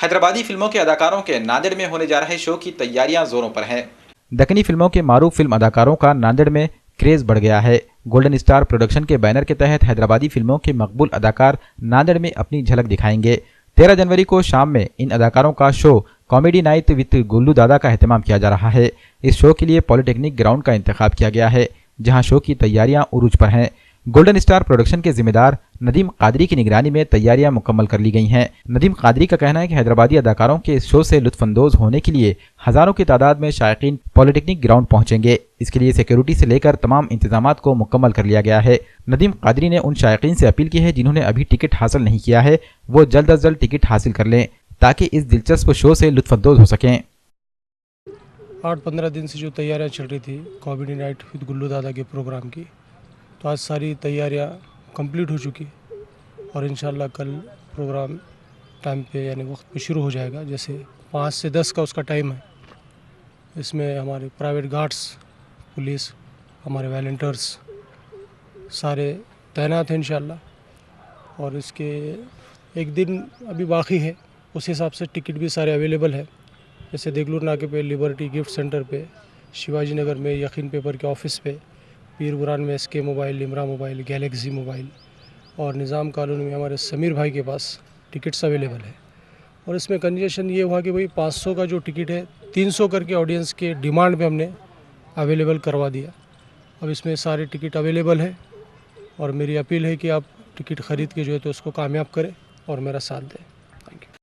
हैदराबादी फिल्मों के अदाकारों के नांदेड़ में होने जा रहे शो की तैयारियां जोरों पर हैं। दक्कनी फिल्मों के मारूफ फिल्म अदाकारों का नांदेड़ में क्रेज बढ़ गया है। गोल्डन स्टार प्रोडक्शन के बैनर के तहत हैदराबादी फिल्मों के मकबूल अदाकार नांदेड़ में अपनी झलक दिखाएंगे। 13 जनवरी को शाम में इन अदाकारों का शो कॉमेडी नाइट विद गुल्लू दादा का एहतमाम किया जा रहा है। इस शो के लिए पॉलिटेक्निक ग्राउंड का इंतखाब किया गया है, जहां शो की तैयारियां उरूज पर हैं। गोल्डन स्टार प्रोडक्शन के जिम्मेदार नदीम कादरी की निगरानी में तैयारियां मुकम्मल कर ली गई हैं। नदीम कादरी का कहना है कि हैदराबादी अदाकारों के इस शो से लुत्फानंदोज होने के लिए हजारों की तादाद में शायकीन पॉलिटेक्निक ग्राउंड पहुंचेंगे। इसके लिए सिक्योरिटी से लेकर तमाम इंतजाम को मुकम्मल कर लिया गया है। नदीम कादरी ने उन शायकीन से अपील की है जिन्होंने अभी टिकट हासिल नहीं किया है, वो जल्द अज जल्द टिकट हासिल कर लें ताकि इस दिलचस्प शो से लुत्फानंदोज हो सकें। 8-15 दिन से जो तैयारियां चल रही थी कॉमेडी नाइट विद गुल्लू दादा के प्रोग्राम की, तो आज सारी तैयारियां कंप्लीट हो चुकी और इंशाल्लाह कल प्रोग्राम टाइम पे यानी वक्त पे शुरू हो जाएगा। जैसे 5 से 10 का उसका टाइम है। इसमें हमारे प्राइवेट गार्ड्स, पुलिस, हमारे वॉलंटियर्स सारे तैनात हैं इंशाल्लाह। और इसके एक दिन अभी बाकी है, उस हिसाब से टिकट भी सारे अवेलेबल है। जैसे देगलूर नाके पे लिबर्टी गिफ्ट सेंटर पे, शिवाजी नगर में यकीन पेपर के ऑफिस पे, पीर बुरान में SK mobile, Imra mobile, Galaxy mobile और निज़ाम कॉलोनी में हमारे समीर भाई के पास टिकट्स अवेलेबल है। और इसमें कंजेशन ये हुआ कि भाई 500 का जो टिकट है 300 करके ऑडियंस के डिमांड पे हमने अवेलेबल करवा दिया। अब इसमें सारे टिकट अवेलेबल है और मेरी अपील है कि आप टिकट ख़रीद के जो है तो उसको कामयाब करें और मेरा साथ दें।